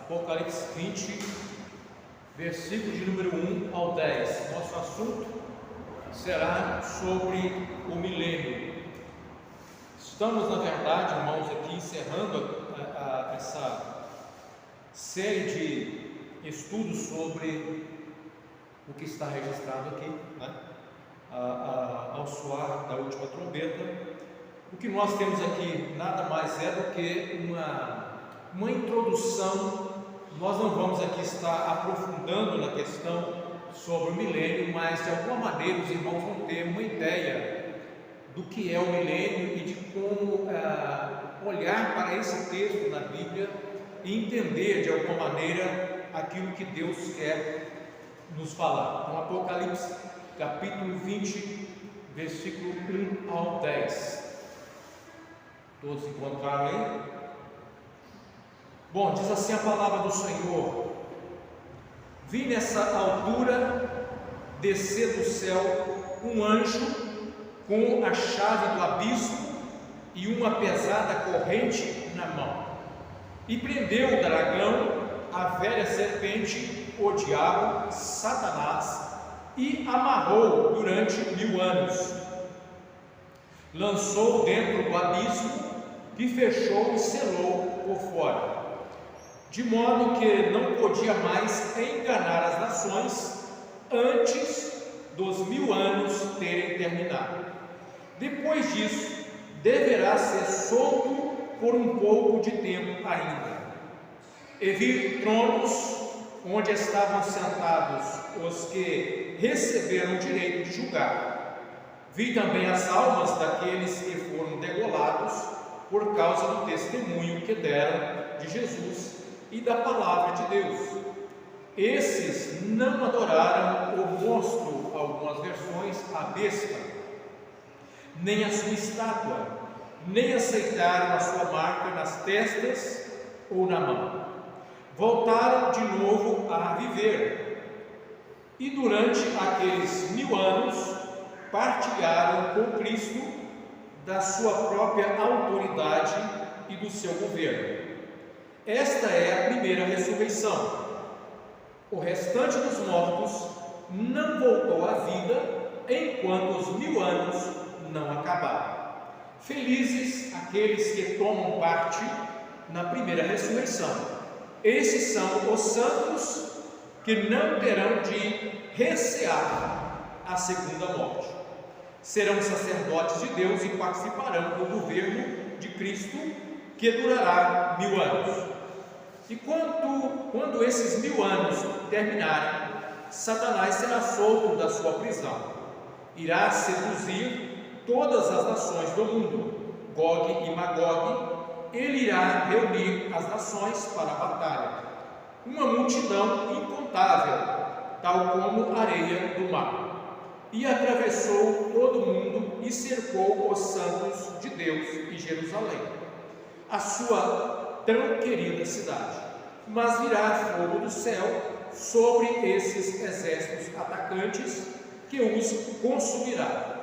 Apocalipse 20, versículos de número 1 ao 10. Nosso assunto será sobre o milênio. Estamos, na verdade, irmãos, aqui encerrando essa série de estudos sobre o que está registrado aqui, né? Ao soar da última trombeta. O que nós temos aqui nada mais é do que uma introdução. Nós não vamos aqui estar aprofundando na questão sobre o milênio, mas de alguma maneira os irmãos vão ter uma ideia do que é o milênio e de como olhar para esse texto na Bíblia e entender de alguma maneira aquilo que Deus quer nos falar. Então, Apocalipse capítulo 20, versículo 1 ao 10. Todos encontraram aí? Bom, diz assim a palavra do Senhor: vi nessa altura descer do céu um anjo com a chave do abismo e uma pesada corrente na mão, e prendeu o dragão, a velha serpente, o diabo, Satanás, e amarrou durante 1000 anos. Lançou dentro do abismo e fechou e selou por fora, de modo que não podia mais enganar as nações antes dos 1000 anos terem terminado. Depois disso, deverá ser solto por um pouco de tempo ainda. E vi tronos onde estavam sentados os que receberam o direito de julgar. Vi também as almas daqueles que foram degolados por causa do testemunho que deram de Jesus e da palavra de Deus. Esses não adoraram o monstro, algumas versões, a besta, nem a sua estátua, nem aceitaram a sua marca nas testas ou na mão. Voltaram de novo a viver, e durante aqueles 1000 anos partilharam com Cristo da sua própria autoridade e do seu governo. Esta é a primeira ressurreição. O restante dos mortos não voltou à vida enquanto os 1000 anos não acabaram. Felizes aqueles que tomam parte na primeira ressurreição. Esses são os santos que não terão de recear a segunda morte. Serão sacerdotes de Deus e participarão do governo de Cristo, que durará 1000 anos. E quando esses 1000 anos terminarem, Satanás será solto da sua prisão. Irá seduzir todas as nações do mundo, Gog e Magog. Ele irá reunir as nações para a batalha, uma multidão incontável, tal como a areia do mar. E atravessou todo o mundo e cercou os santos de Deus e Jerusalém, a sua tão querida cidade. Mas virá fogo do céu sobre esses exércitos atacantes, que os consumirá.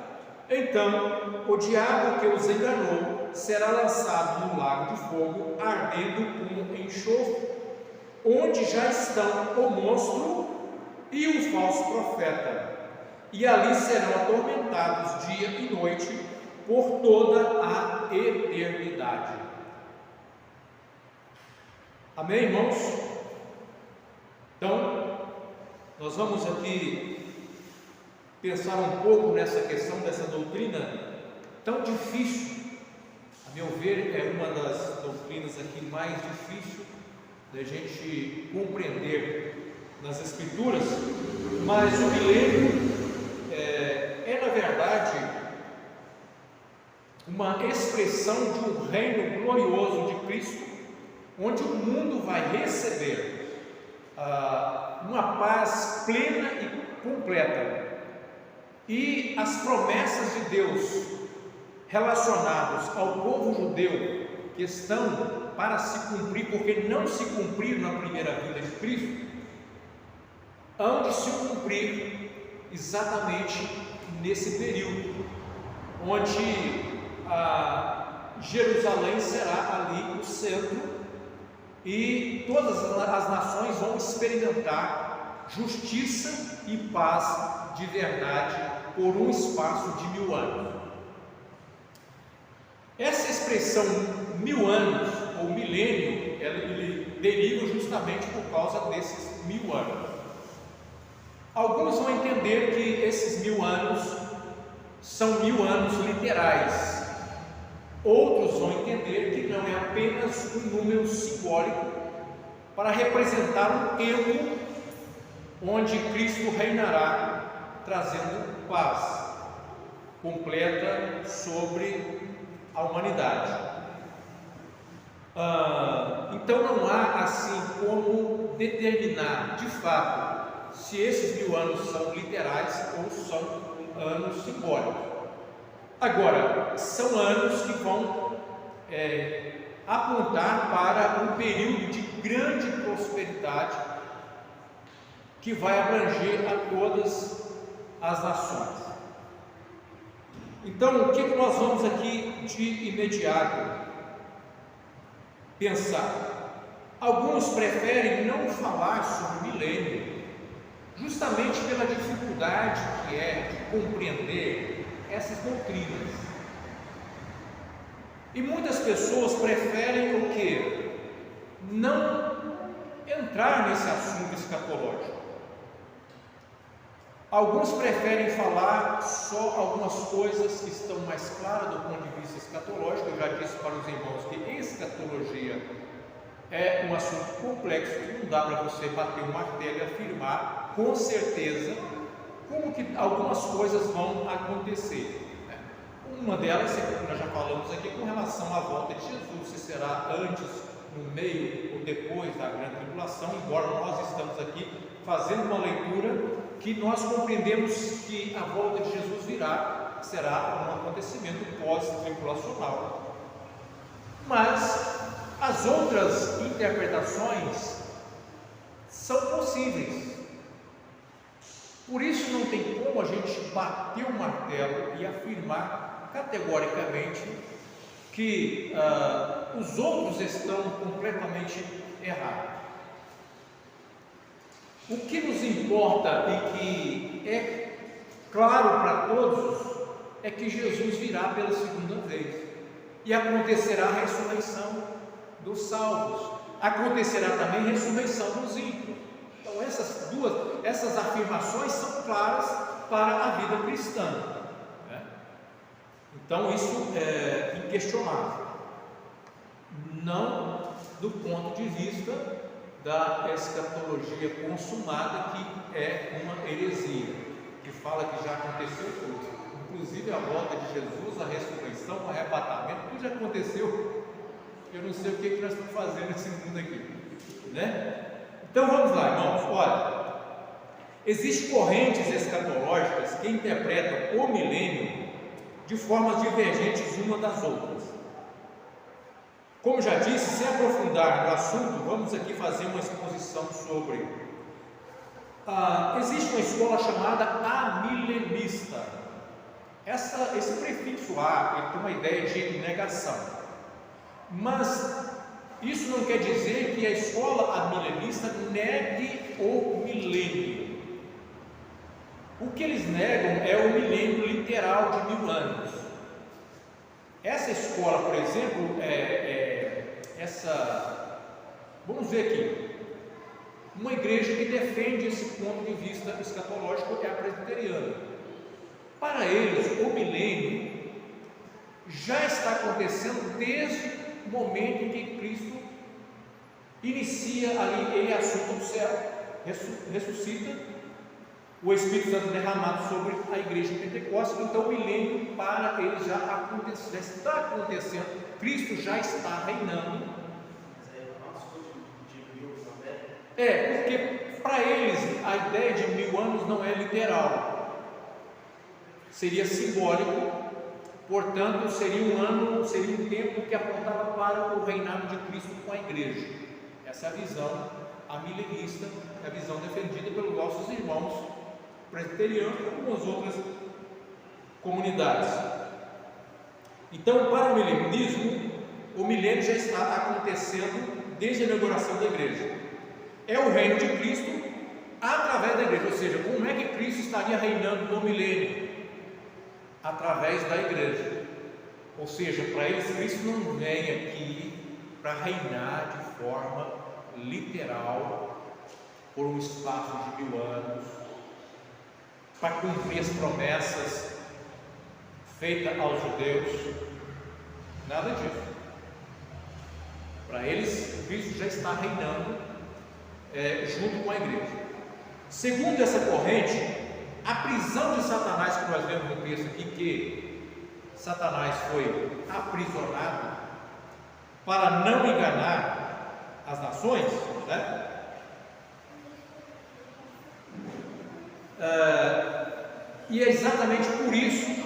Então o diabo que os enganou será lançado no lago de fogo, ardendo como enxofre, onde já estão o monstro e o falso profeta, e ali serão atormentados dia e noite por toda a eternidade. Amém, irmãos? Então, nós vamos aqui pensar um pouco nessa questão dessa doutrina tão difícil. A meu ver, é uma das doutrinas aqui mais difíceis da gente compreender nas Escrituras, mas o milênio é na verdade uma expressão de um reino glorioso de Cristo, onde o mundo vai receber uma paz plena e completa, e as promessas de Deus relacionadas ao povo judeu, que estão para se cumprir, porque não se cumpriram na primeira vinda de Cristo, hão de se cumprir exatamente nesse período, onde Jerusalém será ali o centro e todas as nações vão experimentar justiça e paz de verdade por um espaço de 1000 anos. Essa expressão 1000 anos ou milênio, ele deriva justamente por causa desses 1000 anos. Alguns vão entender que esses 1000 anos são 1000 anos literais. Outros vão entender que não é apenas um número simbólico para representar um tempo onde Cristo reinará, trazendo paz completa sobre a humanidade. Então não há assim como determinar de fato se esses 1000 anos são literais ou são anos simbólicos. Agora, são anos que vão apontar para um período de grande prosperidade que vai abranger a todas as nações. Então, o que nós vamos aqui de imediato pensar? Alguns preferem não falar sobre milênio, justamente pela dificuldade que é de compreender essas doutrinas. E muitas pessoas preferem o quê? Não entrar nesse assunto escatológico. Alguns preferem falar só algumas coisas que estão mais claras do ponto de vista escatológico. Eu já disse para os irmãos que escatologia é um assunto complexo, que não dá para você bater o martelo e afirmar com certeza como que algumas coisas vão acontecer. Uma delas, nós já falamos aqui, com relação à volta de Jesus, se será antes, no meio ou depois da grande tribulação, embora nós estamos aqui fazendo uma leitura que nós compreendemos que a volta de Jesus será um acontecimento pós-tribulacional. Mas as outras interpretações são possíveis. Por isso não tem como a gente bater o martelo e afirmar categoricamente que os outros estão completamente errados. O que nos importa e que é claro para todos é que Jesus virá pela segunda vez e acontecerá a ressurreição dos salvos, acontecerá também a ressurreição dos ímpios. Então essas afirmações são claras para a vida cristã, né? Então isso é inquestionável, não do ponto de vista da escatologia consumada, que é uma heresia, que fala que já aconteceu tudo, inclusive a volta de Jesus, a ressurreição, o arrebatamento, tudo já aconteceu. Eu não sei o que nós estamos fazendo nesse mundo aqui, né? Então vamos lá, irmãos. Olha, existem correntes escatológicas que interpretam o milênio de formas divergentes umas das outras. Como já disse, sem aprofundar no assunto, vamos aqui fazer uma exposição sobre. Existe uma escola chamada amilenista. Esse prefixo A, ele tem uma ideia de negação, mas isso não quer dizer que a escola amilenista negue o milênio. O que eles negam é o milênio literal de 1000 anos. Essa escola, por exemplo, vamos ver aqui, uma igreja que defende esse ponto de vista escatológico é a presbiteriana. Para eles, o milênio já está acontecendo desde o momento em que Cristo inicia ali, ele assunta o céu, ressuscita, o Espírito Santo derramado sobre a igreja de Pentecostes. Então o milênio para eles já está acontecendo, Cristo já está reinando. Porque para eles a ideia de 1000 anos não é literal, seria simbólico, portanto seria um tempo que apontava para o reinado de Cristo com a igreja. Essa é a visão amilenista, é a visão defendida pelos nossos irmãos presbiterianos e algumas outras comunidades. Então, para o milenismo, o milênio já está acontecendo desde a inauguração da igreja. É o reino de Cristo através da igreja, ou seja, como é que Cristo estaria reinando no milênio? Através da igreja. Ou seja, para eles Cristo não vem aqui para reinar de forma literal por um espaço de 1000 anos, para cumprir as promessas feitas aos judeus. Nada disso. Para eles Cristo já está reinando junto com a igreja. Segundo essa corrente, a prisão de Satanás, que nós vemos no texto aqui, que Satanás foi aprisionado para não enganar as nações, né? E é exatamente por isso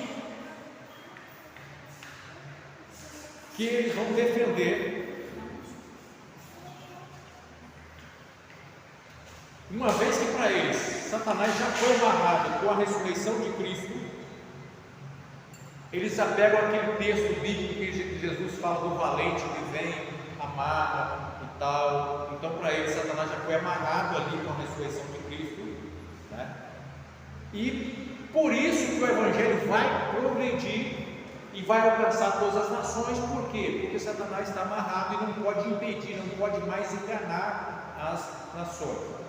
que eles vão defender, uma vez que para eles Satanás já foi amarrado com a ressurreição de Cristo. Eles apegam aquele texto bíblico que Jesus fala do valente que vem, amarra e tal. Então para eles Satanás já foi amarrado ali com a ressurreição de Cristo, né? E por isso que o Evangelho vai progredir e vai alcançar todas as nações. Por quê? Porque Satanás está amarrado e não pode impedir, não pode mais enganar as nações.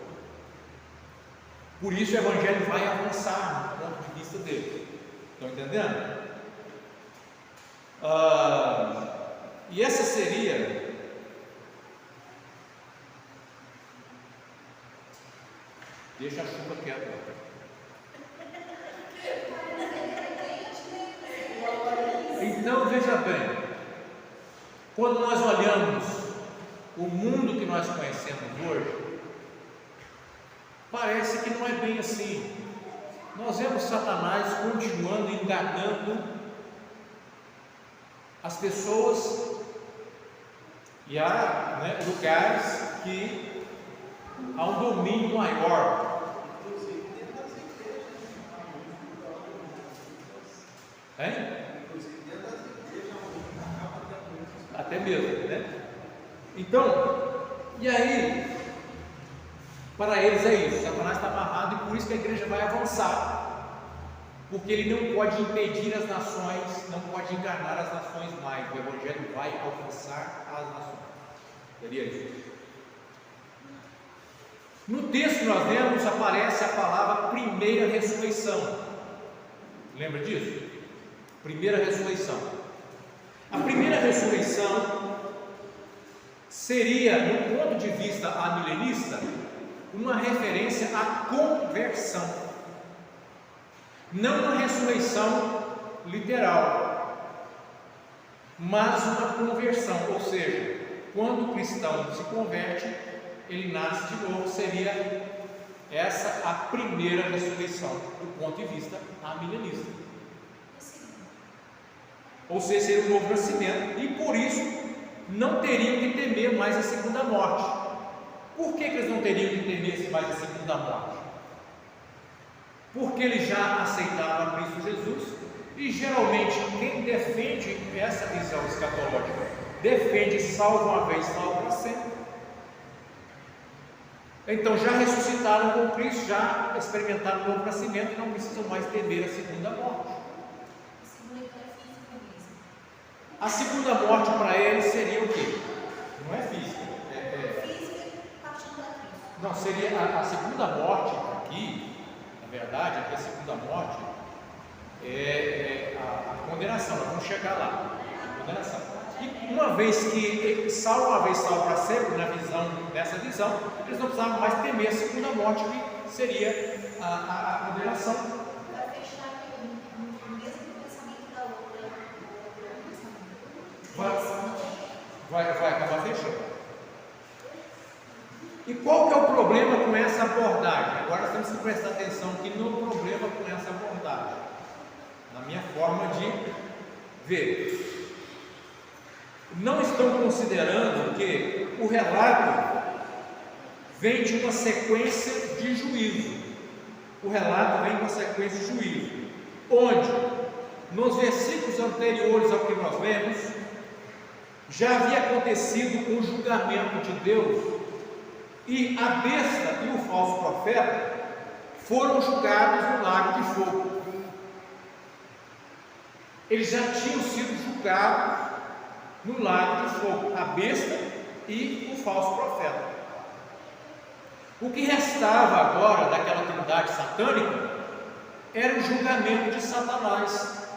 Por isso o Evangelho vai avançar no ponto de vista dele. Estão entendendo? E essa seria deixa a chuva quieta. Então veja bem, quando nós olhamos o mundo que nós conhecemos hoje, parece que não é bem assim. Nós vemos Satanás continuando enganando as pessoas, e há lugares que há um domínio maior. Até mesmo, né? Então, e aí, para eles é isso, Satanás está amarrado, e por isso que a igreja vai avançar, porque ele não pode impedir as nações, não pode enganar as nações mais. O Evangelho vai alcançar as nações. Seria isso. No texto que nós vemos aparece a palavra primeira ressurreição. Lembra disso? Primeira ressurreição. A primeira ressurreição seria, no ponto de vista amilenista, uma referência à conversão. Não uma ressurreição literal, mas uma conversão, ou seja, quando o cristão se converte, ele nasce de novo. Seria essa a primeira ressurreição, do ponto de vista amilenista. Ou seja, seria um novo nascimento, e por isso não teriam que temer mais a segunda morte. Por que eles não teriam que temer mais a segunda morte? Porque eles já aceitaram a Cristo Jesus, e geralmente quem defende essa visão escatológica defende salvo uma vez, salvo para sempre. Então já ressuscitaram com Cristo, já experimentaram o novo nascimento, não precisam mais temer a segunda morte. A segunda morte para eles seria o quê? Não é física. Não, seria a segunda morte aqui. Na verdade, aqui a segunda morte é a condenação. Nós vamos chegar lá. A condenação. E uma vez que salvo uma vez, salvo para sempre, nessa visão, eles não precisavam mais temer a segunda morte, que seria a condenação. Vai acabar fechando. E qual que é o problema com essa abordagem? Agora nós temos que prestar atenção aqui no problema com essa abordagem, na minha forma de ver. Não estão considerando que o relato vem de uma sequência de juízo. O relato vem de uma sequência de juízo, onde nos versículos anteriores ao que nós lemos, já havia acontecido um julgamento de Deus, e a besta e o falso profeta foram julgados no lago de fogo. Eles já tinham sido julgados no lago de fogo, a besta e o falso profeta. O que restava agora daquela trindade satânica era o julgamento de Satanás,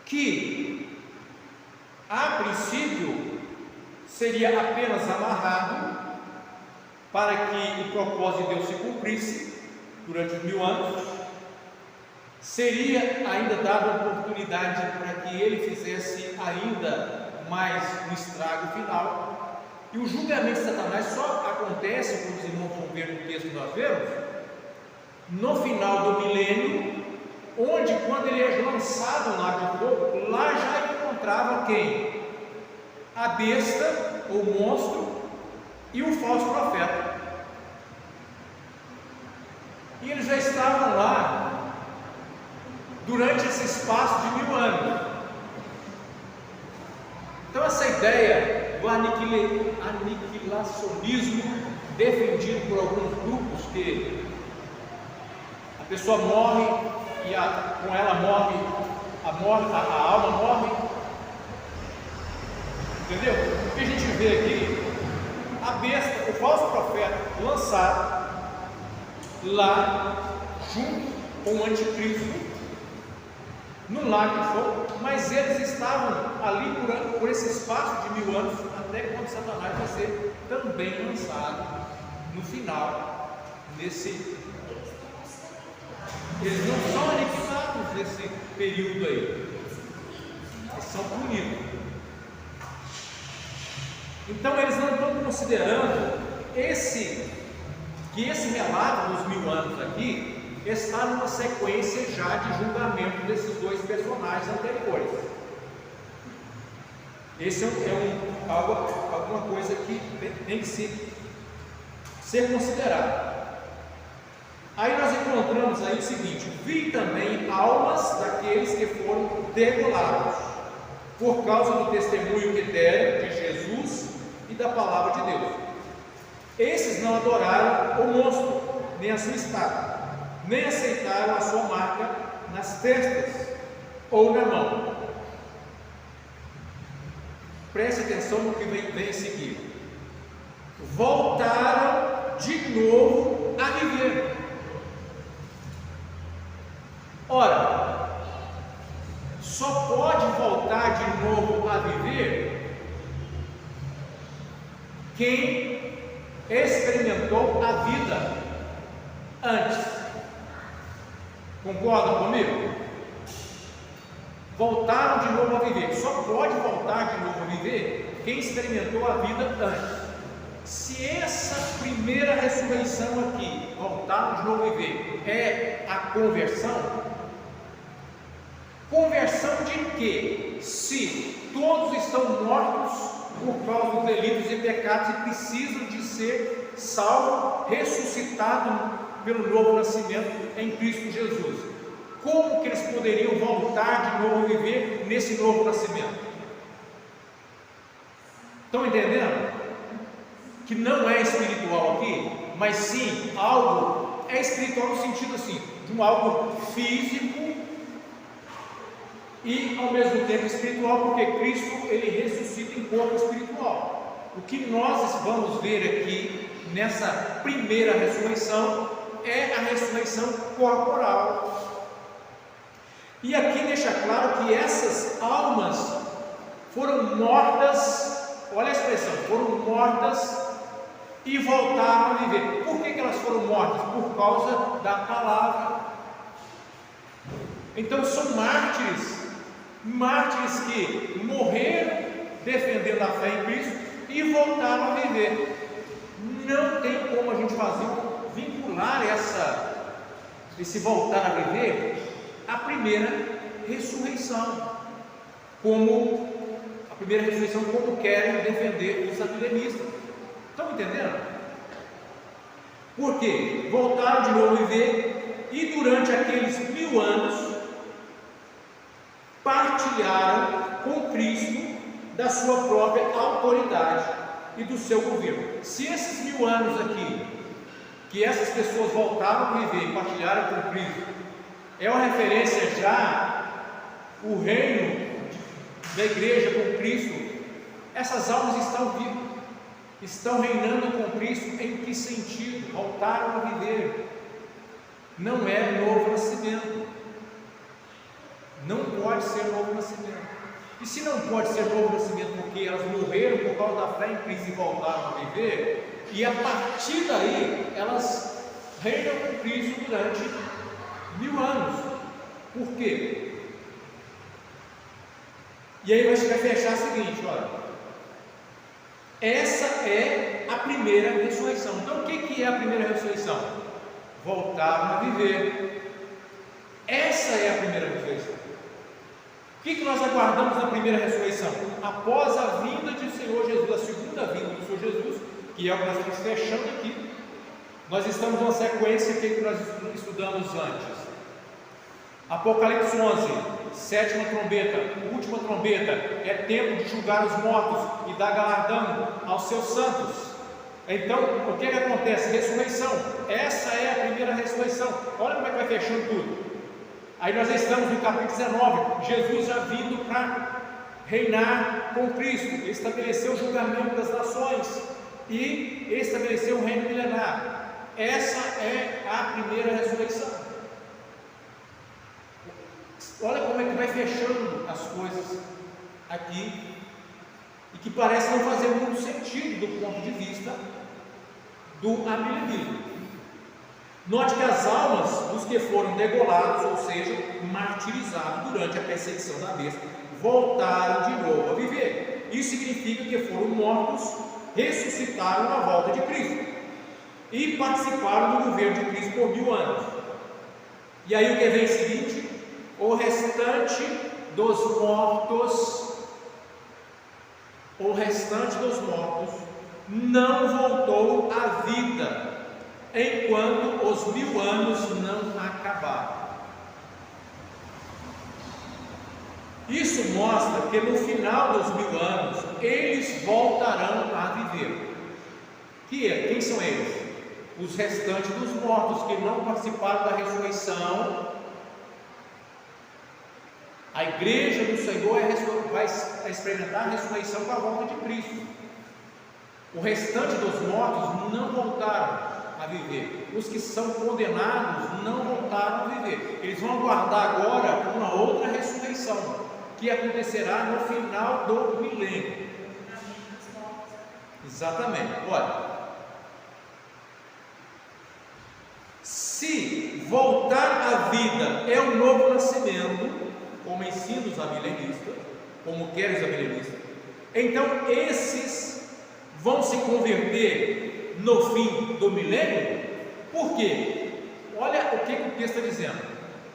que a princípio seria apenas amarrado para que o propósito de Deus se cumprisse durante os 1000 anos. Seria ainda dada a oportunidade para que ele fizesse ainda mais um estrago final. E o julgamento de Satanás só acontece, como os irmãos vão ver no texto que nós vemos, no final do milênio, onde, quando ele é lançado no lago de fogo, lá já encontrava quem? A besta, o monstro e o falso profeta. E eles já estavam lá durante esse espaço de 1000 anos. Então, essa ideia do aniquilacionismo, defendido por alguns grupos, que a pessoa morre e com ela morre, a alma morre, entendeu? O que a gente vê aqui, a besta, o falso profeta, lançado lá junto com o anticristo no lago de fogo, mas eles estavam ali por esse espaço de 1000 anos, até quando Satanás vai ser também lançado no final, eles não são aniquilados nesse período aí, eles são punidos. Então eles não estão considerando que esse relato dos 1000 anos aqui está numa sequência já de julgamento desses dois personagens anteriores. Esse alguma coisa que tem que ser considerado. Aí nós encontramos aí o seguinte: vi também almas daqueles que foram degolados por causa do testemunho que deram de Jesus e da palavra de Deus. Esses não adoraram o monstro, nem a sua estátua, nem aceitaram a sua marca nas testas ou na mão. Preste atenção no que vem a seguir. Voltaram de novo a viver. Ora, só pode voltar de novo a viver quem experimentou a vida antes. Concordam comigo? Voltaram de novo a viver. Só pode voltar de novo a viver quem experimentou a vida antes. Se essa primeira ressurreição aqui, voltaram de novo a viver, é a conversão, conversão de quê? Se todos estão mortos por causa dos delitos e pecados e precisam de ser salvos, ressuscitados pelo novo nascimento em Cristo Jesus, como que eles poderiam voltar de novo a viver nesse novo nascimento? Estão entendendo? Que não é espiritual aqui, mas sim algo, é espiritual no sentido assim, de um algo físico e ao mesmo tempo espiritual, porque Cristo ele ressuscita em corpo espiritual. O que nós vamos ver aqui nessa primeira ressurreição é a ressurreição corporal. E aqui deixa claro que essas almas foram mortas, olha a expressão, foram mortas e voltaram a viver. Por que elas foram mortas? Por causa da palavra. Então são mártires que morreram defendendo a fé em Cristo e voltaram a viver. Não tem como a gente vincular esse voltar a viver à primeira ressurreição, como querem defender os amilenistas. Estão entendendo? Porque voltaram de novo a viver e durante aqueles 1000 anos partilharam com Cristo da sua própria autoridade e do seu governo. Se esses 1000 anos aqui, que essas pessoas voltaram a viver e partilharam com Cristo, é uma referência já o reino da igreja com Cristo, essas almas estão vivas, estão reinando com Cristo. Em que sentido? Voltaram a viver. Não é novo nascimento, não pode ser novo nascimento. E se não pode ser novo nascimento porque elas morreram por causa da fé em Cristo e voltaram a viver, e a partir daí elas reinam com Cristo durante 1000 anos. Por quê? E aí vai fechar o seguinte, olha, essa é a primeira ressurreição. Então o que é a primeira ressurreição? Voltaram a viver. Essa é a primeira ressurreição. O que nós aguardamos na primeira ressurreição? Após a vinda de Senhor Jesus, a segunda vinda do Senhor Jesus, que é o que nós estamos fechando aqui, nós estamos numa sequência que nós estudamos antes. Apocalipse 11, sétima trombeta, última trombeta, é tempo de julgar os mortos e dar galardão aos seus santos. Então, o que acontece? Ressurreição, essa é a primeira ressurreição. Olha como é que vai fechando tudo. Aí nós estamos no capítulo 19, Jesus já vindo para reinar com Cristo, estabeleceu o julgamento das nações e estabeleceu o reino milenar. Essa é a primeira ressurreição. Olha como é que vai fechando as coisas aqui, e que parece não fazer muito sentido do ponto de vista do amilenismo. Note que as almas dos que foram degolados, ou seja, martirizados durante a perseguição da besta, voltaram de novo a viver. Isso significa que foram mortos, ressuscitaram na volta de Cristo e participaram do governo de Cristo por 1000 anos. E aí o que vem em seguinte? O restante dos mortos não voltou à vida enquanto os 1000 anos não acabaram. Isso mostra que no final dos 1000 anos eles voltarão a viver. Quem são eles? Os restantes dos mortos que não participaram da ressurreição. A igreja do Senhor vai experimentar a ressurreição com a volta de Cristo. O restante dos mortos não voltaram a viver. Os que são condenados não voltaram a viver. Eles vão aguardar agora uma outra ressurreição, que acontecerá no final do milênio. Exatamente. Olha, se voltar à vida é um novo nascimento, como ensinam os amilenistas, como querem os amilenistas, então esses vão se converter no fim do milênio. Por quê? Olha o que o texto está dizendo: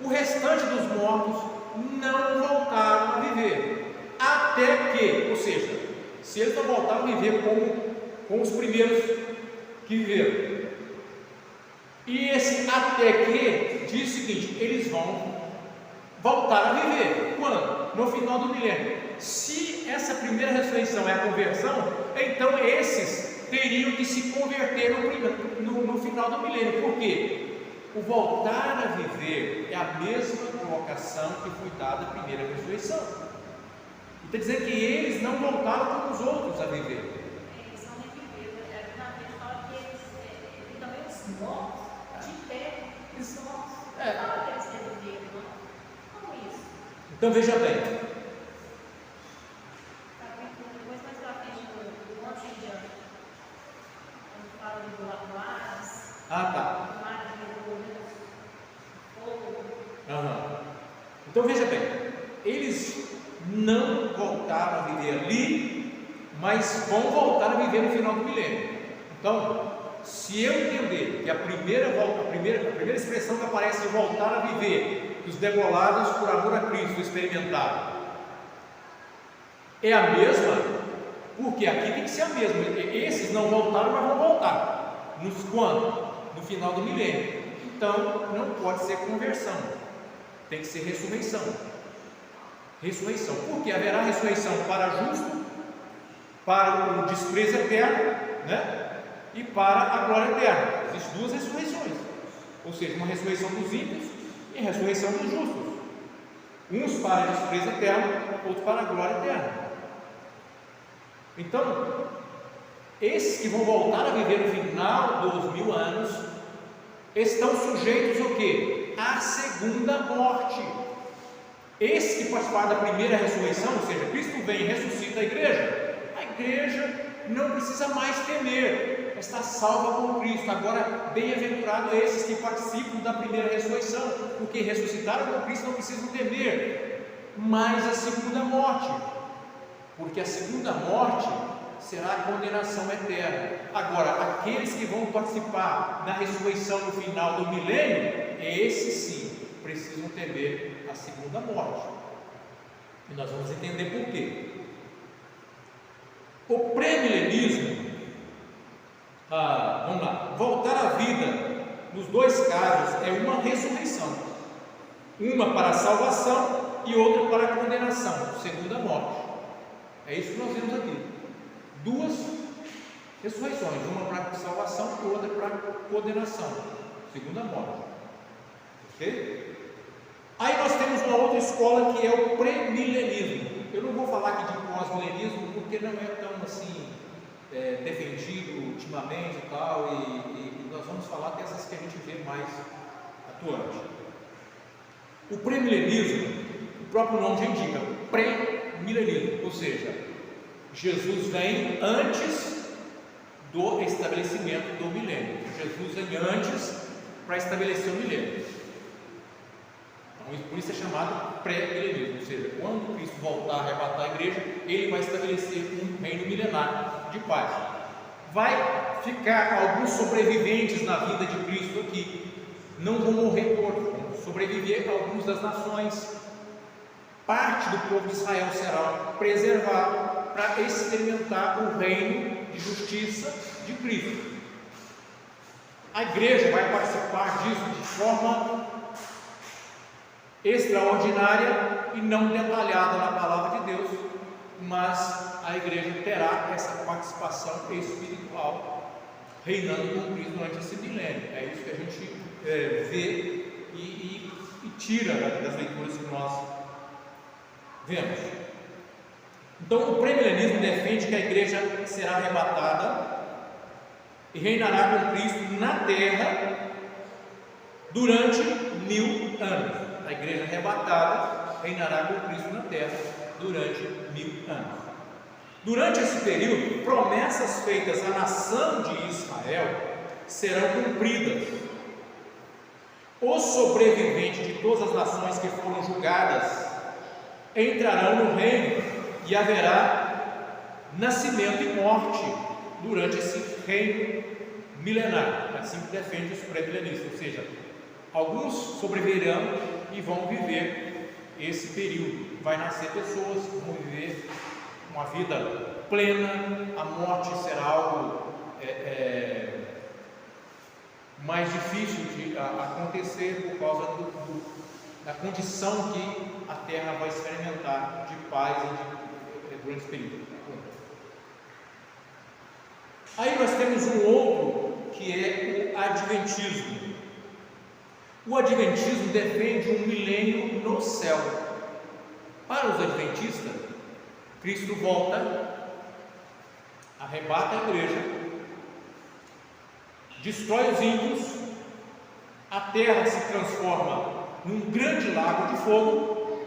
o restante dos mortos não voltaram a viver, até que, ou seja, se eles não voltaram a viver como os primeiros que viveram, e esse até que diz o seguinte: eles vão voltar a viver. Quando? No final do milênio. Se essa primeira ressurreição é a conversão, então esses teriam que se converter no final do milênio. Por quê? O voltar a viver é a mesma colocação que foi dada à primeira ressurreição. E está dizendo que eles não voltaram como os outros a viver. Eles não reviveram. Na Bíblia fala que eles também os mortos de pé, os mortos. Não que eles reviveram, não. Como isso? Então veja bem. Depois mais para frente do Monte de Diante, quando fala do Ares. Ah, tá. Então veja bem, eles não voltaram a viver ali, mas vão voltar a viver no final do milênio. Então, se eu entender que a primeira expressão que aparece de voltar a viver, que os degolados por amor a Cristo experimentaram, é a mesma, porque aqui tem que ser a mesma. Esses não voltaram, mas vão voltar. Quando? No final do milênio. Então, não pode ser conversão, tem que ser ressurreição. Ressurreição, porque haverá ressurreição para justo para o desprezo eterno, né? E para a glória eterna. Existem duas ressurreições, ou seja, uma ressurreição dos ímpios e a ressurreição dos justos. Uns para o desprezo eterno, outros para a glória eterna. Então, esses que vão voltar a viver no final dos 1000 anos estão sujeitos ao quê? À segunda morte. Esses que participaram da primeira ressurreição, ou seja, Cristo vem e ressuscita a igreja não precisa mais temer, está salva com Cristo. Agora, bem-aventurado esses que participam da primeira ressurreição, porque ressuscitaram com Cristo, não precisam temer mais a segunda morte, porque a segunda morte será a condenação eterna. Agora, aqueles que vão participar da ressurreição no final do milênio, esses sim precisam temer a segunda morte, e nós vamos entender por quê. O pré-milenismo, vamos lá, voltar à vida, nos dois casos, é uma ressurreição, uma para a salvação e outra para a condenação, segunda morte. É isso que nós vemos aqui, duas ressurreições, uma para a salvação e outra para a condenação, segunda morte, ok? Aí nós temos uma outra escola que é o pré-milenismo. Eu não vou falar aqui de pós-milenismo porque não é tão assim defendido ultimamente e tal, e nós vamos falar dessas que a gente vê mais atuante. O pré-milenismo, o próprio nome já indica, pré-milenismo, ou seja, Jesus vem antes do estabelecimento do milênio. Jesus vem antes para estabelecer o milênio. Por isso é chamado pré-milenismo, ou seja, quando Cristo voltar a arrebatar a igreja, ele vai estabelecer um reino milenar de paz. Vai ficar alguns sobreviventes na vida de Cristo aqui, não vão morrer todos, vão sobreviver alguns das nações. Parte do povo de Israel será preservado para experimentar o reino de justiça de Cristo. A igreja vai participar disso de forma extraordinária e não detalhada na palavra de Deus, mas a igreja terá essa participação espiritual, reinando com Cristo durante esse milênio. É isso que a gente vê e tira das leituras que nós vemos. Então, o pré-milenismo defende que a igreja será arrebatada e reinará com Cristo na terra durante 1000 anos. A igreja arrebatada reinará com Cristo na terra durante 1000 anos. Durante esse período, promessas feitas à nação de Israel serão cumpridas. Os sobreviventes de todas as nações que foram julgadas entrarão no reino e haverá nascimento e morte durante esse reino milenar. Assim que defende os pré-milenistas, ou seja, alguns sobreviverão e vão viver esse período. Vai nascer pessoas, vão viver uma vida plena. A morte será algo mais difícil de acontecer por causa da condição que a terra vai experimentar de paz durante esse período. Aí nós temos um outro que é o adventismo. O adventismo defende um milênio no céu. Para os adventistas, Cristo volta, arrebata a igreja, destrói os ímpios, a terra se transforma num grande lago de fogo,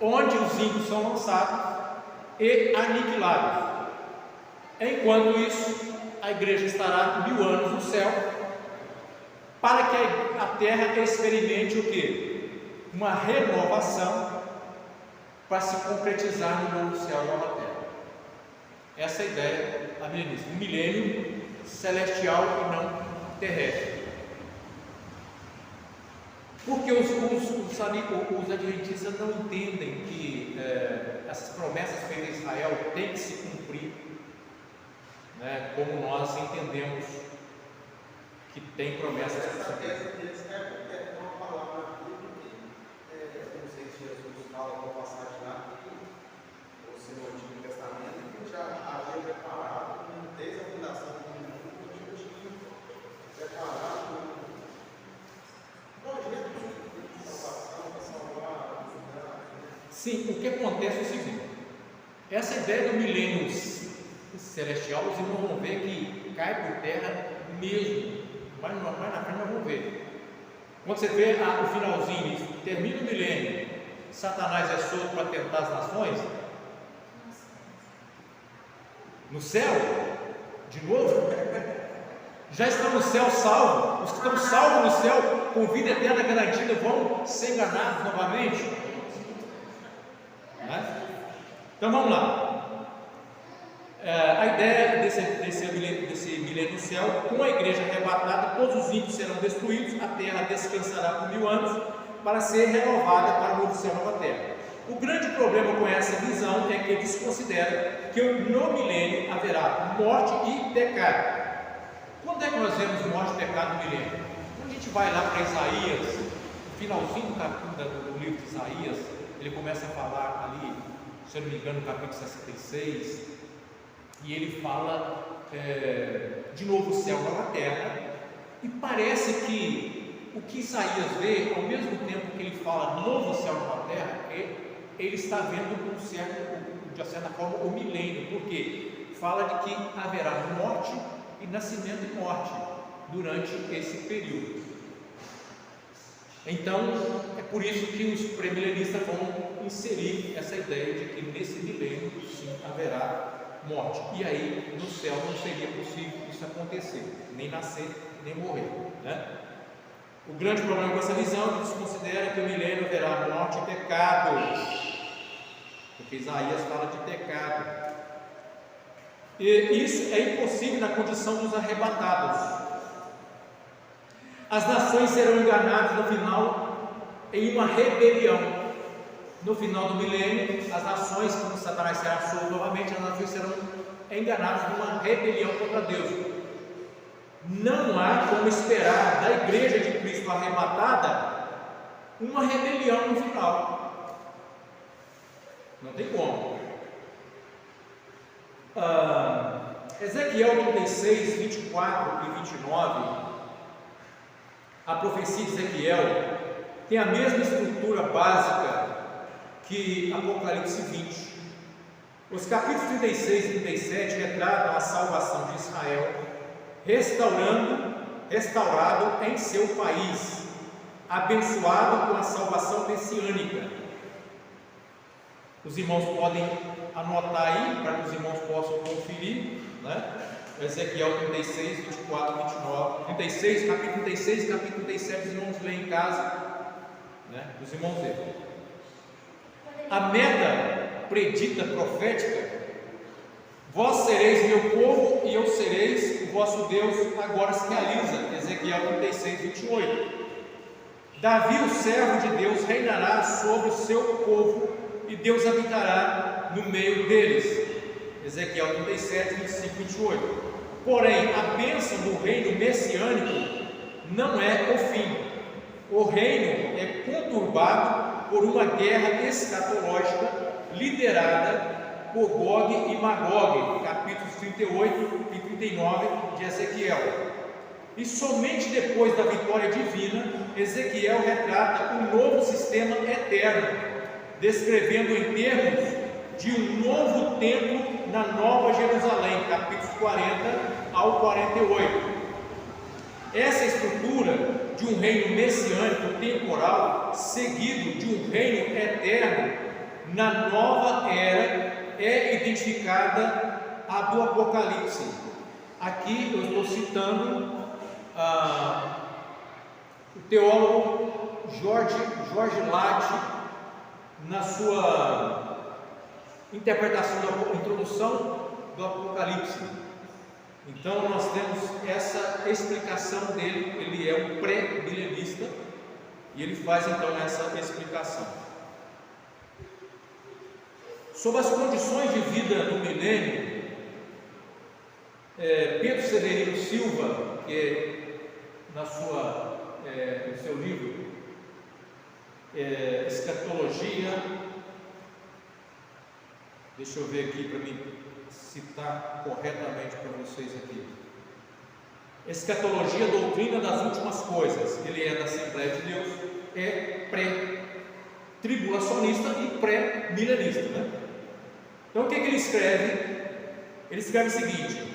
onde os ímpios são lançados e aniquilados. Enquanto isso, a igreja estará 1000 anos no céu, para que a terra experimente o que? Uma renovação para se concretizar no novo céu e nova terra. Essa é a ideia amilenista, um milênio celestial e não terrestre. Porque os adventistas não entendem que essas promessas feitas a Israel têm que se cumprir, né, como nós entendemos que tem promessas. Essa tese deles é uma palavra na Bíblia que, não sei se Jesus fala com a passagem lá, ou se no Antigo Testamento, que já havia Sim, o que acontece é o seguinte: essa ideia do milênio celestial, os irmãos vão ver que cai por terra mesmo, mas na frente nós vamos ver. Quando você vê o finalzinho, termina o milênio, Satanás é solto para tentar as nações. No céu, de novo, já estão no céu salvos. Os que estão salvos no céu, com vida eterna garantida, vão ser enganados novamente. Né? Então vamos lá. A ideia desse milênio no céu, com a igreja arrebatada, todos os ímpios serão destruídos, a terra descansará por 1000 anos, para ser renovada para o novo céu e nova terra. O grande problema com essa visão é que eles consideram que no milênio haverá morte e pecado. Quando é que nós vemos morte e pecado no milênio? Quando a gente vai lá para Isaías, no finalzinho do livro de Isaías, ele começa a falar ali, se eu não me engano, no capítulo 66, e ele fala de novo céu e nova terra, e parece que o que Isaías vê, ao mesmo tempo que ele fala novo céu e nova terra, ele está vendo de certa forma o milênio, porque fala de que haverá morte e nascimento e morte durante esse período. Então é por isso que os pré-milenistas vão inserir essa ideia de que nesse milênio sim haverá morte, e aí no céu não seria possível isso acontecer, nem nascer nem morrer, né? O grande problema com essa visão é que eles consideram que o milênio haverá morte e pecado, porque Isaías fala de pecado, e isso é impossível na condição dos arrebatados. As nações serão enganadas no final em uma rebelião. No final do milênio, as nações, quando Satanás será solto novamente, as nações serão enganadas numa rebelião contra Deus. Não há como esperar da igreja de Cristo arrebatada uma rebelião no final. Não tem como. Ezequiel 36, 24 e 29, a profecia de Ezequiel tem a mesma estrutura básica que Apocalipse 20. Os capítulos 36 e 37 retratam a salvação de Israel, restaurado em seu país, abençoado com a salvação messiânica. Os irmãos podem anotar aí, para que os irmãos possam conferir, né? Ezequiel 36, 24 e 29, 36, capítulo 36, capítulo 37, os irmãos leem em casa, né? Os irmãos leem. A meta predita profética: vós sereis meu povo e eu sereis o vosso Deus, agora se realiza. Ezequiel 36, 28. Davi, o servo de Deus, reinará sobre o seu povo e Deus habitará no meio deles. Ezequiel 37, 25 e 28. Porém, a bênção do reino messiânico não é o fim. O reino é conturbado por uma guerra escatológica liderada por Gog e Magog, capítulos 38 e 39 de Ezequiel. E somente depois da vitória divina, Ezequiel retrata um novo sistema eterno, descrevendo em termos de um novo templo na Nova Jerusalém, capítulos 40 ao 48. Essa estrutura de um reino messiânico temporal, seguido de um reino eterno na nova era, é identificada a do Apocalipse. Aqui eu estou citando o teólogo George Latt, na sua interpretação da introdução do Apocalipse. Então nós temos essa explicação dele. Ele é um pré-milenista e ele faz então essa explicação sobre as condições de vida no milênio. Pedro Severino Silva, que no seu livro Escatologia, deixa eu ver aqui para mim citar corretamente para vocês aqui. Escatologia, doutrina das últimas coisas. Ele é da Assembleia de Deus, é tribulacionista e pré-milenista, né? Então o que ele escreve? Ele escreve o seguinte,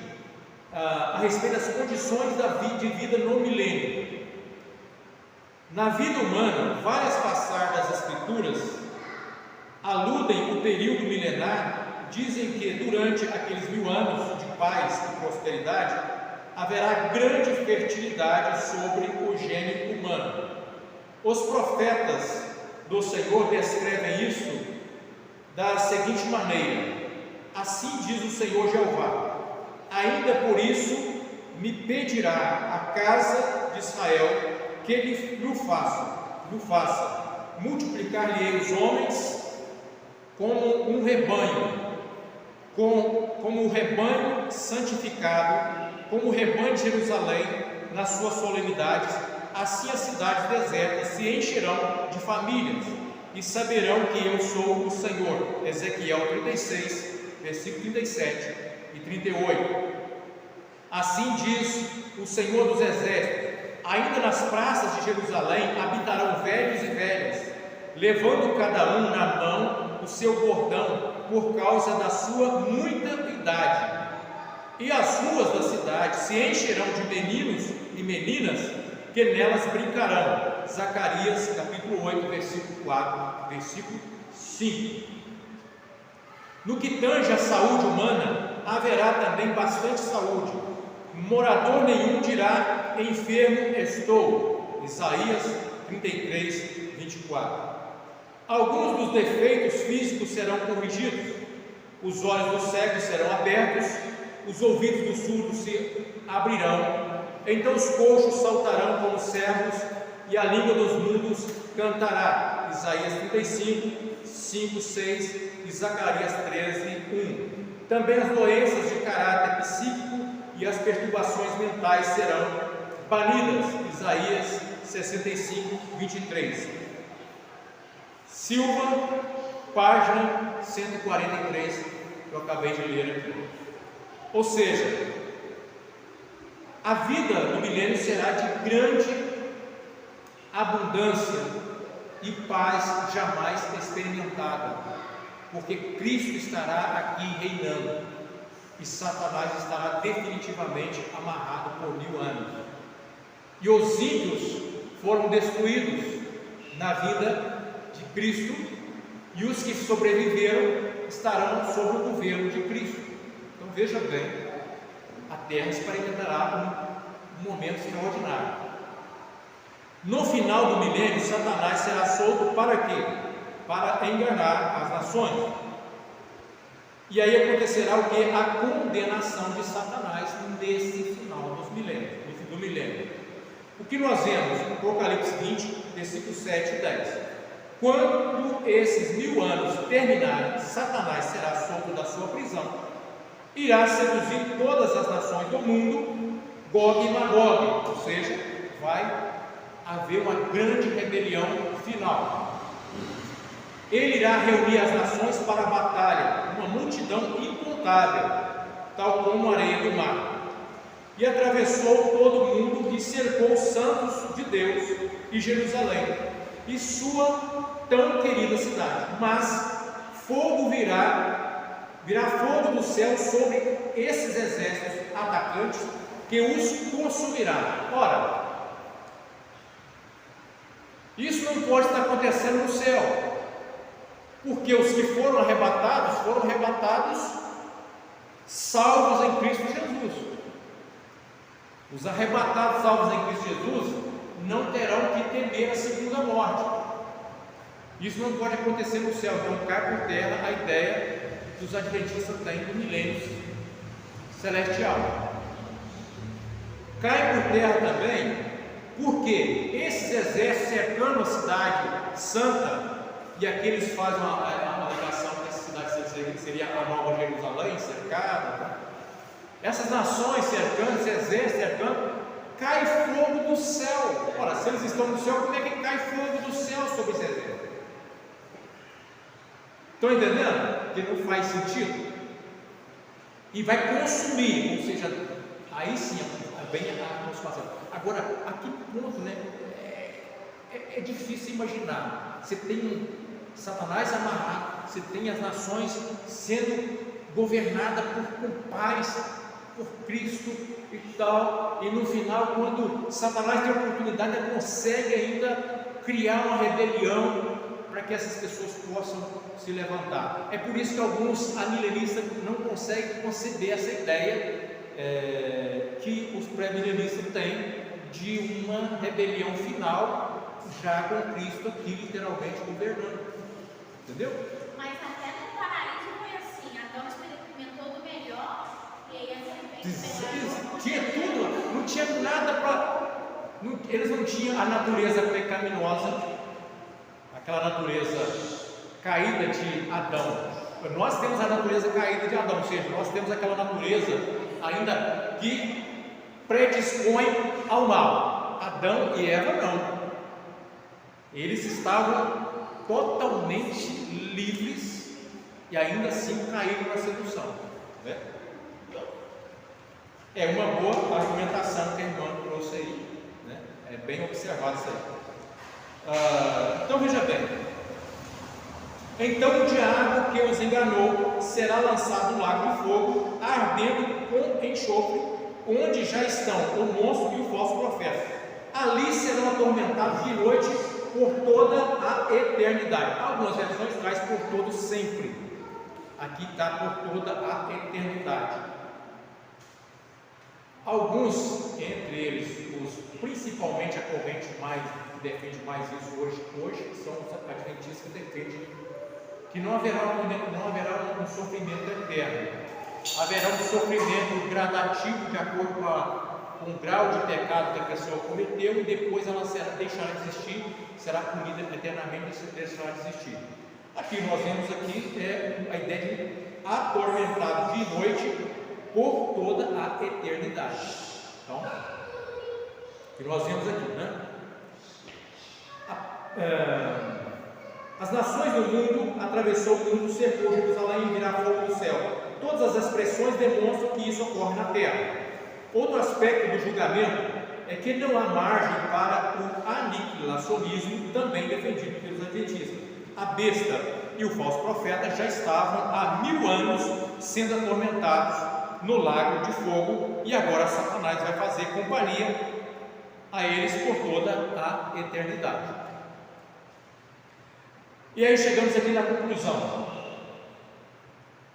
a respeito das condições de vida no milênio. Na vida humana, várias passagens das Escrituras aludem o período milenar, dizem que durante aqueles 1000 anos de paz e prosperidade haverá grande fertilidade sobre o gênero humano. Os profetas do Senhor descrevem isso da seguinte maneira: assim diz o Senhor Jeová, ainda por isso me pedirá a casa de Israel que lhe faça, multiplicar-lhe-ei os homens como um rebanho, como o rebanho santificado, como o rebanho de Jerusalém nas suas solenidades. Assim as cidades desertas se encherão de famílias e saberão que eu sou o Senhor. Ezequiel 36, versículo 37 e 38. Assim diz o Senhor dos Exércitos: ainda nas praças de Jerusalém habitarão velhos e velhas, levando cada um na mão o seu bordão, por causa da sua muita idade. E as ruas da cidade se encherão de meninos e meninas que nelas brincarão. Zacarias capítulo 8, versículo 4, versículo 5. No que tange a saúde humana, haverá também bastante saúde. Morador nenhum dirá: enfermo estou. Isaías 33, 24. Alguns dos defeitos físicos serão corrigidos, os olhos dos cegos serão abertos, os ouvidos dos surdos se abrirão, então os coxos saltarão como servos e a língua dos mudos cantará. Isaías 35, 5, 6 e Zacarias 13, 1. Também as doenças de caráter psíquico e as perturbações mentais serão banidas. Isaías 65, 23. Silva, página 143, que eu acabei de ler aqui. Ou seja, a vida no milênio será de grande abundância e paz jamais experimentada, porque Cristo estará aqui reinando e Satanás estará definitivamente amarrado por 1000 anos. E os ímpios foram destruídos na vida de Cristo, e os que sobreviveram estarão sob o governo de Cristo. Então veja bem, a terra experimentará um momento extraordinário. No final do milênio, Satanás será solto para quê? Para enganar as nações. E aí acontecerá o que? A condenação de Satanás nesse final do milênio. O que nós vemos no Apocalipse 20, versículos 7 e 10. Quando esses 1000 anos terminarem, Satanás será solto da sua prisão, irá seduzir todas as nações do mundo, Gog e Magog, ou seja, vai haver uma grande rebelião final. Ele irá reunir as nações para a batalha, uma multidão incontável, tal como a areia do mar. E atravessou todo o mundo e cercou os santos de Deus e Jerusalém e sua tão querida cidade. Mas fogo virá fogo do céu sobre esses exércitos atacantes, que os consumirá. Ora, isso não pode estar acontecendo no céu, porque os que foram arrebatados salvos em Cristo Jesus. Os arrebatados salvos em Cristo Jesus não terão que temer a segunda morte. Isso não pode acontecer no céu. Então cai por terra a ideia que os adventistas têm do milênio celestial. Cai por terra também porque esses exércitos cercando a cidade santa, e aqui eles fazem uma alegação que essa cidade santa seria a nova Jerusalém cercada. Essas nações cercando, esse exército cercando, cai fogo do céu. Ora, se eles estão no céu, como é que cai fogo do céu sobre esse exército? Estão entendendo? Que não faz sentido. E vai consumir, ou seja, aí sim vem a consumação. Agora, a que ponto, né? É difícil imaginar. Você tem Satanás amarrado, você tem as nações sendo governadas por paz, por Cristo e tal, e no final, quando Satanás tem a oportunidade, ele consegue ainda criar uma rebelião para que essas pessoas possam se levantar. É por isso que alguns amilenistas não conseguem conceber essa ideia que os pré-milenistas têm de uma rebelião final, já com Cristo aqui literalmente governando. Entendeu? Mas até no paraíso foi assim, Adão experimentou do melhor, e aí a serpente tinha tudo, não tinha nada para. Eles não tinham a natureza pecaminosa, aquela natureza caída de Adão. Nós temos a natureza caída de Adão, ou seja, nós temos aquela natureza ainda que predispõe ao mal. Adão e Eva não. Eles estavam totalmente livres e ainda assim caíram na sedução. Né? É uma boa argumentação que a irmã trouxe aí, né? É bem observado isso aí. Então veja bem, então o diabo que os enganou será lançado no lago de fogo, ardendo com enxofre, onde já estão o monstro e o falso profeta. Ali serão atormentados de noite por toda a eternidade. Algumas versões traz por todo sempre. Aqui está por toda a eternidade. Alguns, entre eles, principalmente a corrente que defende mais isso hoje são os adventistas que defendem que não haverá um sofrimento eterno. Haverá um sofrimento gradativo de acordo com o grau de pecado que a pessoa cometeu, e depois ela deixará de existir, será punida eternamente e deixará de existir. Aqui nós vemos a ideia de atormentado de noite por toda a eternidade. Então, que nós vemos aqui, né? As nações do mundo atravessou o mundo, cercou Jerusalém e virá fogo do céu. Todas as expressões demonstram que isso ocorre na terra. Outro aspecto do julgamento é que não há margem para o aniquilacionismo, também defendido pelos adventistas. A besta e o falso profeta já estavam há 1000 anos sendo atormentados no lago de fogo, e agora Satanás vai fazer companhia a eles por toda a eternidade. E aí chegamos aqui na conclusão.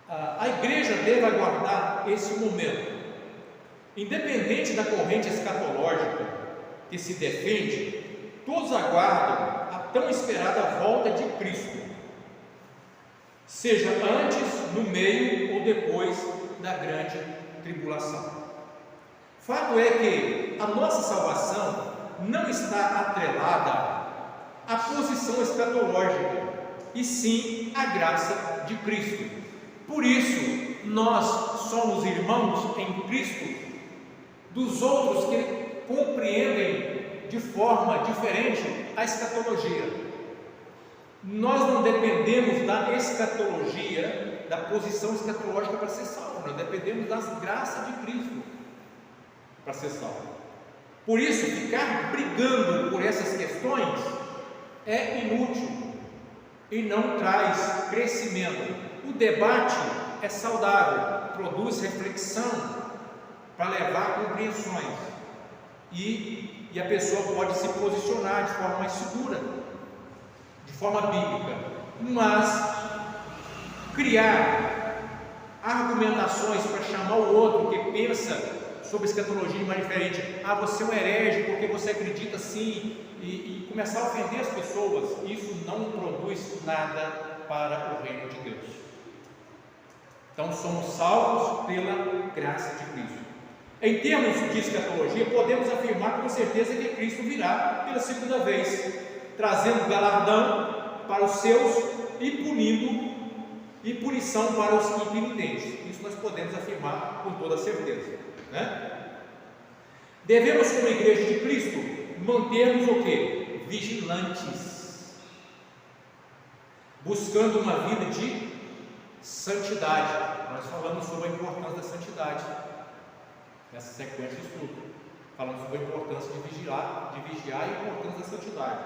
A igreja deve aguardar esse momento. Independente da corrente escatológica que se defende, todos aguardam a tão esperada volta de Cristo, seja antes, no meio ou depois da grande tribulação. Fato é que a nossa salvação não está atrelada à posição escatológica, e sim à graça de Cristo. Por isso, nós somos irmãos em Cristo dos outros que compreendem de forma diferente a escatologia. Nós não dependemos da escatologia, da posição escatológica para ser salvo, nós dependemos da graça de Cristo para ser salvo. Por isso, ficar brigando por essas questões é inútil e não traz crescimento. O debate é saudável, produz reflexão para levar compreensões, e a pessoa pode se posicionar de forma mais segura, de forma bíblica. Mas criar argumentações para chamar o outro que pensa sobre escatologia de maneira diferente, você é um herege porque você acredita assim, e começar a ofender as pessoas, isso não produz nada para o reino de Deus. Então somos salvos pela graça de Cristo. Em termos de escatologia, podemos afirmar com certeza que Cristo virá pela segunda vez, trazendo galardão para os seus e punição para os impenitentes. Isso nós podemos afirmar com toda certeza, né? Devemos, como igreja de Cristo, mantermos o quê? Vigilantes, buscando uma vida de santidade. Nós falamos sobre a importância da santidade nessa sequência de estudo. Falamos sobre a importância de vigiar e a importância da santidade.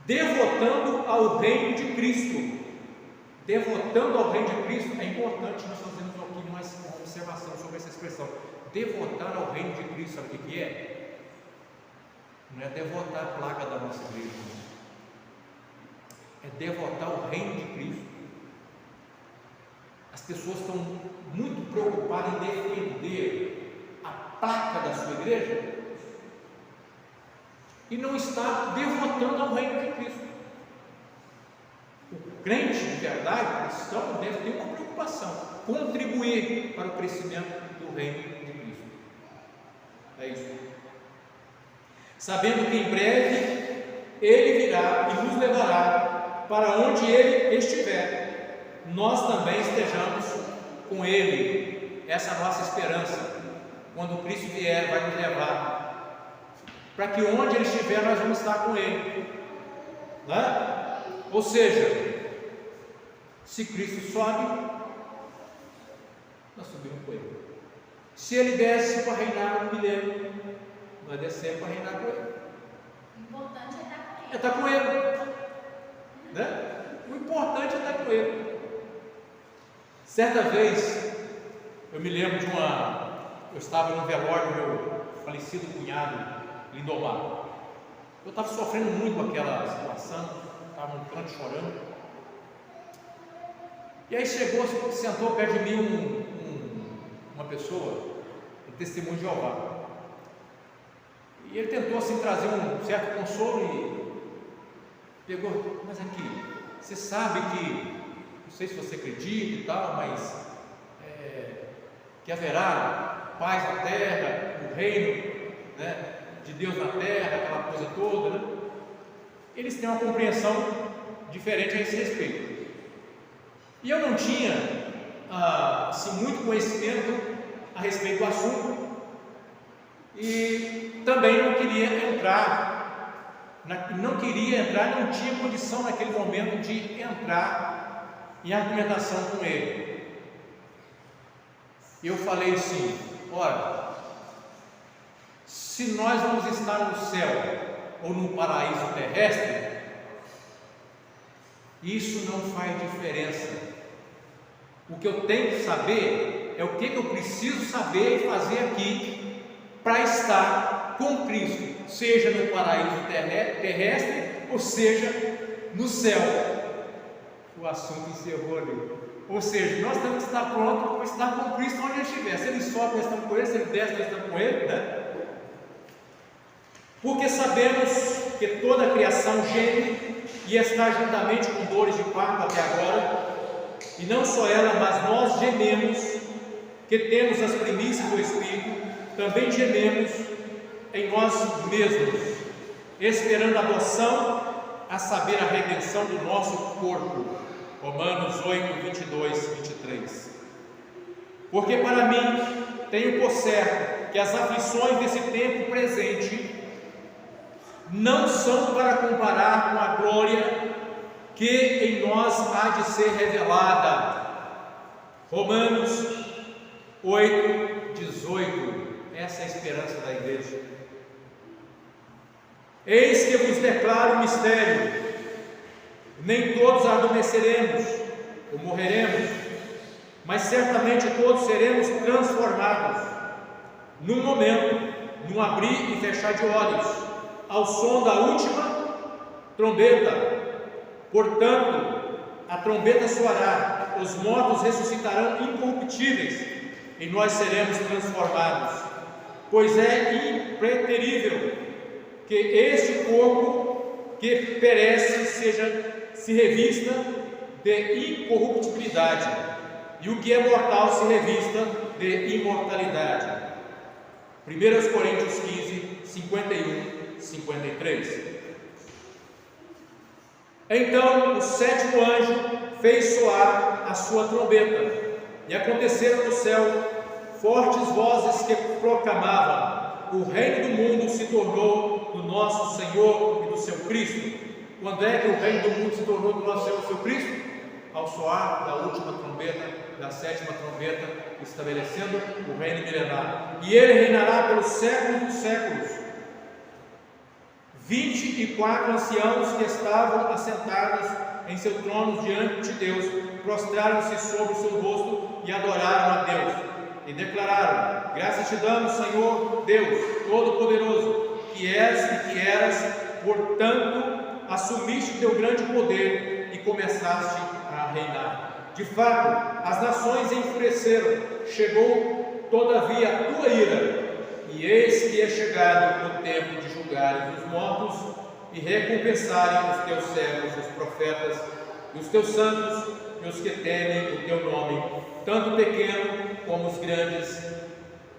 devotando ao reino de Cristo. Devotando ao reino de Cristo, é importante nós fazermos aqui uma observação sobre essa expressão. Devotar ao reino de Cristo, sabe o que é? Não é devotar a placa da nossa igreja, é devotar ao reino de Cristo. As pessoas estão muito preocupadas em defender a placa da sua igreja e não está devotando ao reino de Cristo. O crente de verdade, o cristão, deve ter uma preocupação: contribuir para o crescimento do reino de Cristo. É isso. Sabendo que em breve Ele virá e nos levará para onde Ele estiver, nós também estejamos com Ele. Essa é a nossa esperança. Quando Cristo vier, vai nos levar para que onde Ele estiver, nós vamos estar com Ele, né? Ou seja, se Cristo sobe, nós subimos com Ele. Se Ele desce para reinar no milênio, nós descemos para reinar com Ele. O importante é estar com Ele, né? O importante é estar com Ele. Certa vez, eu me lembro de eu estava no velório do meu falecido cunhado, Lindomar. Eu estava sofrendo muito com aquela situação, estava no canto chorando. E aí sentou perto de mim uma pessoa, um testemunho de Jeová. E ele tentou assim trazer um certo consolo e pegou: mas aqui, você sabe que, não sei se você acredita e tal, mas que haverá paz na terra, o reino, né, de Deus na terra, aquela coisa toda, né? Eles têm uma compreensão diferente a esse respeito. E eu não tinha assim, muito conhecimento a respeito do assunto, e também não tinha condição naquele momento de entrar em argumentação com ele. Eu falei assim: olha, se nós vamos estar no céu ou no paraíso terrestre, isso não faz diferença. O que eu tenho que saber é o que eu preciso saber e fazer aqui para estar com Cristo, seja no paraíso terrestre ou seja no céu. O assunto encerrou ali. Ou seja, nós temos que estar prontos para estar com Cristo onde Ele estiver. Se Ele sobe, nós estamos com Ele; se Ele desce, nós estamos com Ele, né? Porque sabemos que toda a criação geme e está juntamente com dores de parto até agora. E não só ela, mas nós gememos, que temos as primícias do Espírito, também gememos em nós mesmos, esperando a adoção, a saber, a redenção do nosso corpo. Romanos 8, 22, 23. Porque para mim tenho por certo que as aflições desse tempo presente não são para comparar com a glória que em nós há de ser revelada. Romanos 8, 18. Essa é a esperança da igreja. Eis que vos declaro um mistério: nem todos adormeceremos ou morreremos, mas certamente todos seremos transformados, num momento, num abrir e fechar de olhos, ao som da última trombeta. Portanto, a trombeta soará, os mortos ressuscitarão incorruptíveis, e nós seremos transformados. Pois é impreterível que este corpo que perece se revista de incorruptibilidade, e o que é mortal se revista de imortalidade. 1 Coríntios 15, 51, 53. Então o sétimo anjo fez soar a sua trombeta, e aconteceram no céu fortes vozes que proclamavam: o reino do mundo se tornou do nosso Senhor e do seu Cristo. Quando é que o reino do mundo se tornou do nosso Senhor e do seu Cristo? Ao soar da última trombeta, da sétima trombeta, estabelecendo o reino milenar. E ele reinará pelos séculos dos séculos. 24 anciãos que estavam assentados em seus tronos diante de Deus prostraram-se sobre o seu rosto e adoraram a Deus e declararam: graças te damos, Senhor Deus Todo-Poderoso, que és e que eras, portanto assumiste teu grande poder e começaste a reinar. De fato, as nações enfureceram, chegou todavia a tua ira, e eis que é chegado o tempo de julgares os mortos e recompensarem os teus servos, os profetas, e os teus santos e os que temem o teu nome, tanto o pequeno como os grandes.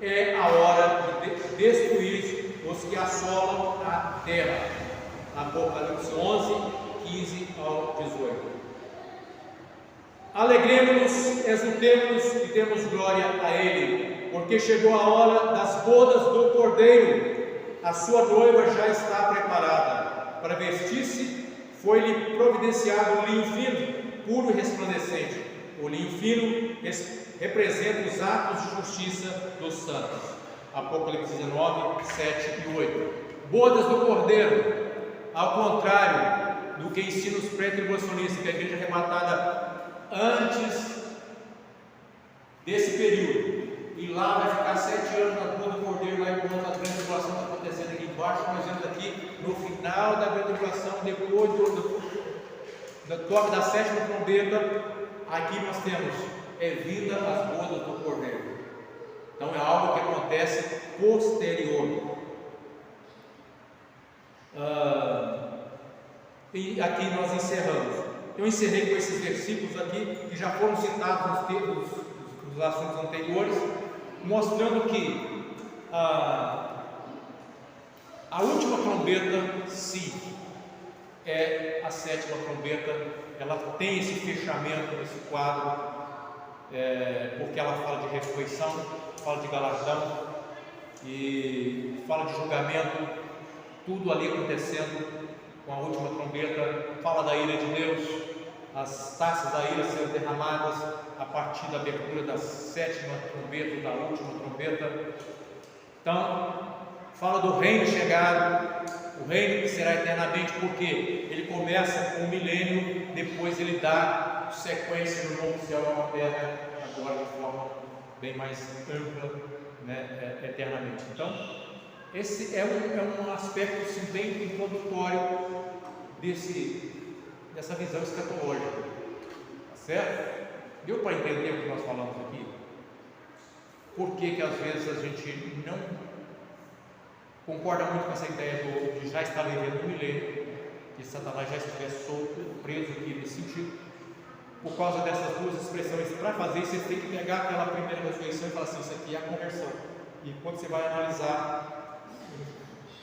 É a hora de destruir os que assolam a terra. Apocalipse 11, 15 ao 18. Alegremos-nos, exultemos e demos glória a Ele, porque chegou a hora das bodas do Cordeiro. A sua noiva já está preparada. Para vestir-se, foi-lhe providenciado um linho fino, puro e resplandecente. O linho fino representa os atos de justiça dos santos. Apocalipse 19, 7 e 8. Bodas do Cordeiro. Ao contrário do que ensina os pré-tribulacionistas, que a igreja é arrebatada antes desse período, e lá vai ficar 7 anos na boda do Cordeiro, lá enquanto a grande tribulação está acontecendo aqui embaixo. Nós vemos aqui no final da grande tribulação, depois do toque da 7ª trombeta, aqui nós temos vinda as bodas do Cordeiro. Então é algo que acontece posterior. E aqui nós encerramos. Eu encerrei com esses versículos aqui, que já foram citados nos assuntos anteriores, mostrando que a última trombeta, sim, é a 7ª trombeta. Ela tem esse fechamento, esse quadro, porque ela fala de ressurreição, fala de galardão e fala de julgamento. Tudo ali acontecendo com a última trombeta. Fala da ira de Deus, as taças da ira sendo derramadas a partir da abertura da 7ª trombeta, da última trombeta. Então, fala do reino chegado, o reino que será eternamente, porque ele começa com o milênio, depois ele dá sequência no novo céu e nova terra, agora de forma bem mais ampla, né, eternamente. Então, esse é um aspecto assim, bem introdutório dessa visão escatológica, tá certo? Deu para entender o que nós falamos aqui? Por que às vezes a gente não concorda muito com essa ideia de já estar vivendo no milênio, que Satanás já estivesse solto, preso aqui nesse sentido? Por causa dessas duas expressões. Para fazer isso, você tem que pegar aquela primeira ressurreição e falar assim: isso aqui é a conversão. E quando você vai analisar,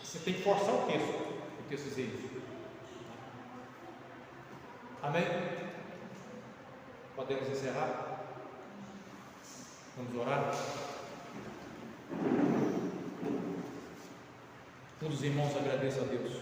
você tem que forçar o texto dizer isso. Amém? Podemos encerrar? Vamos orar? Todos os irmãos agradeçam a Deus.